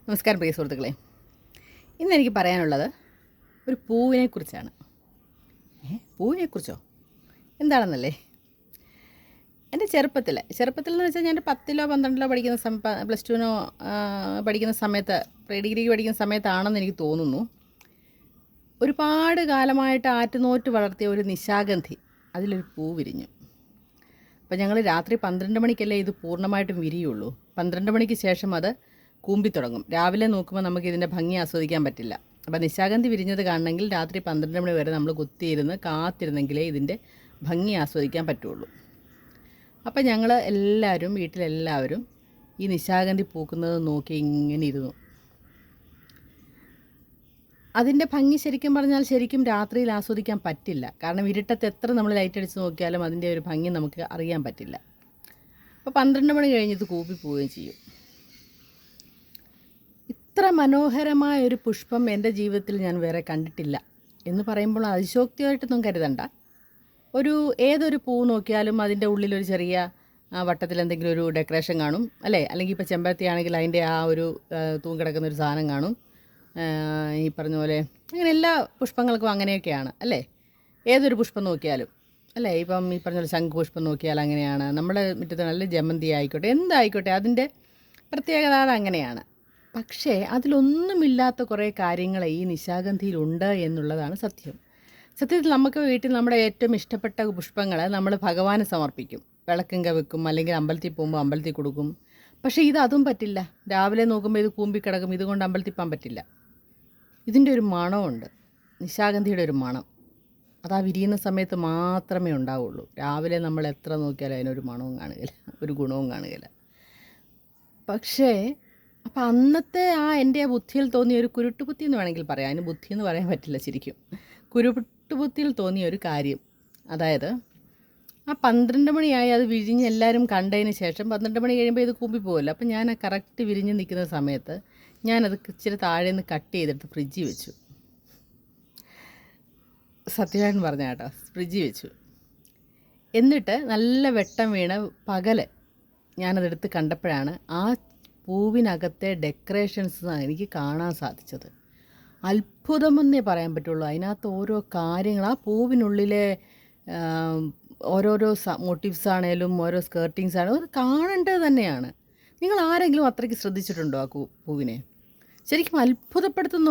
നമസ്കാരം പ്രിയ സുഹൃത്തുക്കളെ. ഇന്നെനിക്ക് പറയാനുള്ളത് ഒരു പൂവിനെക്കുറിച്ചാണ്. പൂവിനെക്കുറിച്ചോ? എന്താണെന്നല്ലേ? എൻ്റെ ചെറുപ്പത്തിലെന്ന് വെച്ചാൽ ഞാൻ 10ലോ 12ലോ പഠിക്കുന്ന പ്ലസ് ടുവിനോ പഠിക്കുന്ന സമയത്ത്, പ്രീ ഡിഗ്രിക്ക് പഠിക്കുന്ന സമയത്താണെന്ന് എനിക്ക് തോന്നുന്നു, ഒരുപാട് കാലമായിട്ട് ആറ്റുനോറ്റ് വളർത്തിയ ഒരു നിശാഗന്ധി, അതിലൊരു പൂ വിരിഞ്ഞു. അപ്പോൾ ഞങ്ങൾ രാത്രി 12 മണിക്കല്ലേ ഇത് പൂർണ്ണമായിട്ടും വിരിയുള്ളൂ. 12 മണിക്ക് ശേഷം അത് കൂമ്പിത്തുടങ്ങും. രാവിലെ നോക്കുമ്പോൾ നമുക്ക് ഇതിൻ്റെ ഭംഗി ആസ്വദിക്കാൻ പറ്റില്ല. അപ്പോൾ നിശാഗന്ധി വിരിഞ്ഞത് കാണണമെങ്കിൽ രാത്രി 12 മണി വരെ നമ്മൾ കുത്തിയിരുന്ന് കാത്തിരുന്നെങ്കിലേ ഇതിൻ്റെ ഭംഗി ആസ്വദിക്കാൻ പറ്റുള്ളൂ. അപ്പോൾ ഞങ്ങൾ വീട്ടിലെല്ലാവരും ഈ നിശാഗന്ധി പൂക്കുന്നത് നോക്കി ഇങ്ങനെ ഇരുന്നു. അതിൻ്റെ ഭംഗി ശരിക്കും പറഞ്ഞാൽ രാത്രിയിൽ ആസ്വദിക്കാൻ പറ്റില്ല. കാരണം ഇരുട്ടത്ത് എത്ര നമ്മൾ ലൈറ്റ് അടിച്ച് നോക്കിയാലും അതിൻ്റെ ഒരു ഭംഗി നമുക്ക് അറിയാൻ പറ്റില്ല. അപ്പോൾ 12 മണി കഴിഞ്ഞത് കൂപ്പി പോവുകയും ചെയ്യും. ഇത്ര മനോഹരമായ ഒരു പുഷ്പം എൻ്റെ ജീവിതത്തിൽ ഞാൻ വേറെ കണ്ടിട്ടില്ല എന്ന് പറയുമ്പോൾ അതിശോക്തിയായിട്ടൊന്നും കരുതണ്ട. ഏതൊരു പൂ നോക്കിയാലും അതിൻ്റെ ഉള്ളിലൊരു ചെറിയ വട്ടത്തിൽ എന്തെങ്കിലും ഒരു ഡെക്കറേഷൻ കാണും, അല്ലേ? അല്ലെങ്കിൽ ഇപ്പോൾ ചെമ്പരത്തി ആണെങ്കിൽ അതിൻ്റെ ആ ഒരു തൂങ്ങിക്കിടക്കുന്ന ഒരു സാധനം കാണും. ഈ പറഞ്ഞ പോലെ അങ്ങനെ എല്ലാ പുഷ്പങ്ങൾക്കും അങ്ങനെയൊക്കെയാണ്, അല്ലേ? ഏതൊരു പുഷ്പം നോക്കിയാലും, അല്ലേ? ഇപ്പം ഈ പറഞ്ഞ പോലെ ശംഖുപുഷ്പം നോക്കിയാൽ അങ്ങനെയാണ്. നമ്മുടെ മുറ്റത്ത് നല്ല ജമന്തി ആയിക്കോട്ടെ, എന്തായിക്കോട്ടെ, അതിൻ്റെ പ്രത്യേകത അങ്ങനെയാണ്. പക്ഷേ അതിലൊന്നുമില്ലാത്ത കുറേ കാര്യങ്ങൾ ഈ നിശാഗന്ധിയിലുണ്ട് എന്നുള്ളതാണ് സത്യം. സത്യത്തിൽ നമുക്ക് വീട്ടിൽ നമ്മുടെ ഏറ്റവും ഇഷ്ടപ്പെട്ട പുഷ്പങ്ങൾ നമ്മൾ ഭഗവാന് സമർപ്പിക്കും, വിളക്കിങ്ക വെക്കും, അല്ലെങ്കിൽ അമ്പലത്തിൽ പോകുമ്പോൾ അമ്പലത്തിൽ കൊടുക്കും. പക്ഷേ അതും പറ്റില്ല. രാവിലെ നോക്കുമ്പോൾ ഇത് കൂമ്പിക്കിടക്കും, ഇതുകൊണ്ട് അമ്പലത്തിൽ പോകാൻ പറ്റില്ല. ഇതിൻ്റെ ഒരു മണമുണ്ട്, നിശാഗന്ധിയുടെ ഒരു മണം. അതാ വിരിയുന്ന സമയത്ത് മാത്രമേ ഉണ്ടാവുള്ളൂ. രാവിലെ നമ്മൾ എത്ര നോക്കിയാലും അതിനൊരു മണവും കാണുകയില്ല, ഒരു ഗുണവും കാണുകയില്ല. പക്ഷേ അപ്പോൾ അന്നത്തെ എൻ്റെ ബുദ്ധിയിൽ തോന്നിയ ഒരു കുരുട്ടുബുദ്ധി എന്ന് വേണമെങ്കിൽ പറയാം, അതിന് ബുദ്ധി എന്ന് പറയാൻ പറ്റില്ല, ശരിക്കും കുരുട്ടുബുദ്ധിയിൽ തോന്നിയ ഒരു കാര്യം, അതായത് ആ 12 മണിയായി അത് വിരിഞ്ഞ് എല്ലാവരും കണ്ടതിന് ശേഷം 12 മണി കഴിയുമ്പോൾ ഇത് കൂമ്പി പോകുമല്ലോ. അപ്പം ഞാൻ കറക്റ്റ് വിരിഞ്ഞ് നിൽക്കുന്ന സമയത്ത് ഞാനത് ഇച്ചിരി താഴെ നിന്ന് കട്ട് ചെയ്തെടുത്ത് ഫ്രിഡ്ജിൽ വെച്ചു. സത്യമായിട്ടും പറഞ്ഞ കേട്ടോ, ഫ്രിഡ്ജിൽ വെച്ചു. എന്നിട്ട് നല്ല വെട്ടം വീണ് പകല് ഞാനതെടുത്ത് കണ്ടപ്പോഴാണ് ആ പൂവിനകത്തെ ഡെക്കറേഷൻസ് എനിക്ക് കാണാൻ സാധിച്ചത്. അത്ഭുതമെന്നേ പറയാൻ പറ്റുള്ളൂ. അതിനകത്ത് ഓരോ കാര്യങ്ങൾ, ആ പൂവിനുള്ളിലെ ഓരോരോ മോട്ടീവ്സ് ആണേലും ഓരോ സ്കേർട്ടിങ്സ് ആണെങ്കിലും അത് കാണേണ്ടത് തന്നെയാണ്. നിങ്ങൾ ആരെങ്കിലും അത്രയ്ക്ക് ശ്രദ്ധിച്ചിട്ടുണ്ടോ ആ പൂവിനെ? ശരിക്കും അത്ഭുതപ്പെടുത്തുന്ന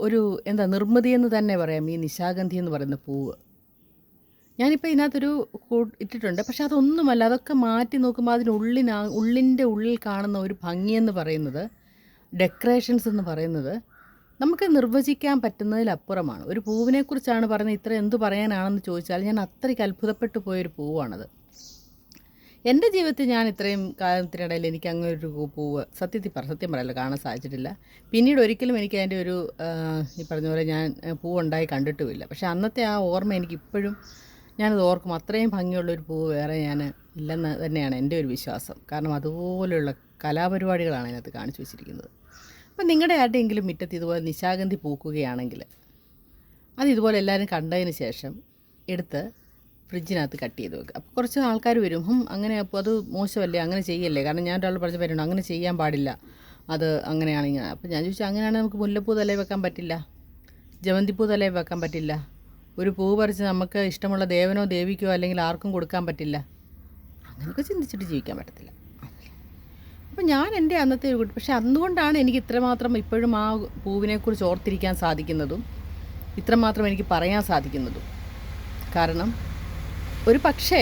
ഒരു നിർമ്മിതി എന്ന് തന്നെ പറയാം ഈ നിശാഗന്ധി എന്ന് പറയുന്ന പൂവ്. ഞാനിപ്പോൾ ഇതിനകത്തൊരു ഇട്ടിട്ടുണ്ട്, പക്ഷെ അതൊന്നുമല്ല. അതൊക്കെ മാറ്റി നോക്കുമ്പോൾ ഉള്ളിൻ്റെ ഉള്ളിൽ കാണുന്ന ഒരു ഭംഗിയെന്ന് പറയുന്നത്, ഡെക്കറേഷൻസ് എന്ന് പറയുന്നത് നമുക്ക് നിർവചിക്കാൻ പറ്റുന്നതിലപ്പുറമാണ്. ഒരു പൂവിനെക്കുറിച്ചാണ് പറയുന്നത്, ഇത്ര എന്തു പറയാനാണെന്ന് ചോദിച്ചാൽ ഞാൻ അത്രയ്ക്ക് അത്ഭുതപ്പെട്ടു പോയൊരു പൂവാണത്. എൻ്റെ ജീവിതത്തിൽ ഞാൻ ഇത്രയും കാലത്തിനിടയിൽ എനിക്ക് അങ്ങനെ ഒരു പൂവ് സത്യം പറയല്ലോ കാണാൻ സാധിച്ചിട്ടില്ല. പിന്നീട് ഒരിക്കലും എനിക്ക് അതിൻ്റെ ഈ പറഞ്ഞ പോലെ ഞാൻ പൂവുണ്ടായി കണ്ടിട്ടുമില്ല. പക്ഷേ അന്നത്തെ ആ ഓർമ്മ എനിക്കിപ്പോഴും ഞാനത് ഓർക്കും. അത്രയും ഭംഗിയുള്ളൊരു പൂവ് വേറെ ഞാൻ ഇല്ലെന്ന് തന്നെയാണ് എൻ്റെ ഒരു വിശ്വാസം. കാരണം അതുപോലെയുള്ള കലാപരിപാടികളാണ് അതിനകത്ത് കാണിച്ചു വെച്ചിരിക്കുന്നത്. അപ്പം നിങ്ങളുടെ ആരുടെയെങ്കിലും മുറ്റത്ത് ഇതുപോലെ നിശാഗന്ധി പൂക്കുകയാണെങ്കിൽ അത് ഇതുപോലെ എല്ലാവരും കണ്ടതിന് ശേഷം എടുത്ത് ഫ്രിഡ്ജിനകത്ത് കട്ട് ചെയ്ത് വെക്കുക. അപ്പോൾ കുറച്ച് ആൾക്കാർ വരും, അങ്ങനെ അപ്പോൾ അത് മോശമല്ലേ, അങ്ങനെ ചെയ്യല്ലേ. കാരണം ഞാൻ ഒരാൾ പറഞ്ഞ് പറയുന്നു അങ്ങനെ ചെയ്യാൻ പാടില്ല, അത് അങ്ങനെയാണെങ്കിൽ. അപ്പോൾ ഞാൻ ചോദിച്ചു, അങ്ങനെയാണെങ്കിൽ നമുക്ക് മുല്ലപ്പൂ തലയിൽ വെക്കാൻ പറ്റില്ല, ജമന്തിപ്പൂ തലയിൽ വെക്കാൻ പറ്റില്ല, ഒരു പൂ പറിച്ച് നമുക്ക് ഇഷ്ടമുള്ള ദേവനോ ദേവിക്കോ അല്ലെങ്കിൽ ആർക്കും കൊടുക്കാൻ പറ്റില്ല. അങ്ങനെയൊക്കെ ചിന്തിച്ചിട്ട് ജീവിക്കാൻ പറ്റത്തില്ല. അപ്പോൾ ഞാൻ എൻ്റെ അന്നത്തെ ഒരു പക്ഷേ അതുകൊണ്ടാണ് എനിക്ക് ഇത്രമാത്രം ഇപ്പോഴും ആ പൂവിനെക്കുറിച്ച് ഓർത്തിരിക്കാൻ സാധിക്കുന്നതും ഇത്രമാത്രം എനിക്ക് പറയാൻ സാധിക്കുന്നതും. കാരണം ഒരു പക്ഷേ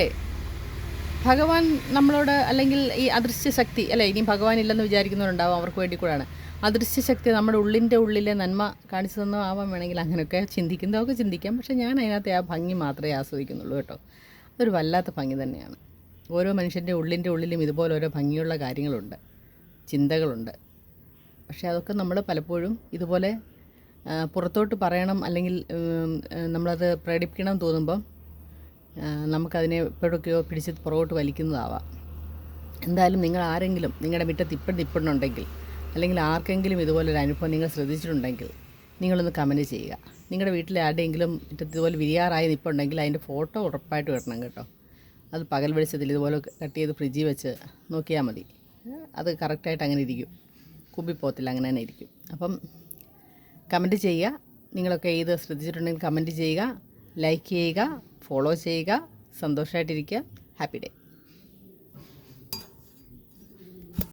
ഭഗവാൻ നമ്മളോട്, അല്ലെങ്കിൽ ഈ അദൃശ്യശക്തി, അല്ലേ, ഇനിയും ഭഗവാൻ ഇല്ലെന്ന് വിചാരിക്കുന്നവരുണ്ടാവും, അവർക്ക് വേണ്ടി കൂടെയാണ് അദൃശ്യശക്തി നമ്മുടെ ഉള്ളിലെ നന്മ കാണിച്ചു തന്നോ ആവാൻ വേണമെങ്കിൽ അങ്ങനെയൊക്കെ ചിന്തിക്കുന്നതൊക്കെ ചിന്തിക്കാം. പക്ഷേ ഞാൻ അതിനകത്ത് ആ ഭംഗി മാത്രമേ ആസ്വദിക്കുന്നുള്ളൂ കേട്ടോ. അതൊരു വല്ലാത്ത ഭംഗി തന്നെയാണ്. ഓരോ മനുഷ്യൻ്റെ ഉള്ളിലും ഇതുപോലെ ഓരോ ഭംഗിയുള്ള കാര്യങ്ങളുണ്ട്, ചിന്തകളുണ്ട്. പക്ഷേ അതൊക്കെ നമ്മൾ പലപ്പോഴും ഇതുപോലെ പുറത്തോട്ട് പറയണം, അല്ലെങ്കിൽ നമ്മളത് പ്രകടിപ്പിക്കണം തോന്നുമ്പം നമുക്കതിനെ എപ്പോഴൊക്കെയോ പിടിച്ച് പുറകോട്ട് വലിക്കുന്നതാവാം. എന്തായാലും നിങ്ങൾ ആരെങ്കിലും നിങ്ങളുടെ മുറ്റത്ത് നിൽപ്പുണ്ടെങ്കിൽ, അല്ലെങ്കിൽ ആർക്കെങ്കിലും ഇതുപോലൊരു അനുഭവം നിങ്ങൾ ശ്രദ്ധിച്ചിട്ടുണ്ടെങ്കിൽ നിങ്ങളൊന്ന് കമൻറ്റ് ചെയ്യുക. നിങ്ങളുടെ വീട്ടിലെ ആരുടെയെങ്കിലും മുറ്റത്ത് ഇതുപോലെ വിരിയാറായി നിൽപ്പുണ്ടെങ്കിൽ അതിൻ്റെ ഫോട്ടോ ഉറപ്പായിട്ട് ഇടണം കേട്ടോ. അത് പകൽ വെളിച്ചത്തിൽ ഇതുപോലെ കട്ട് ചെയ്ത് ഫ്രിഡ്ജിൽ വെച്ച് നോക്കിയാൽ മതി. അത് കറക്റ്റായിട്ട് അങ്ങനെ ഇരിക്കും. കുബിപ്പോത്തില്ല, അങ്ങനെ തന്നെ ഇരിക്കും. അപ്പം കമൻറ്റ് ചെയ്യുക. നിങ്ങളൊക്കെ ഇത് ശ്രദ്ധിച്ചിട്ടുണ്ടെങ്കിൽ കമൻറ്റ് ചെയ്യുക, ലൈക്ക് ചെയ്യുക, ഫോളോ ചെയ്യുക. സന്തോഷമായിട്ടിരിക്കുക. Happy day.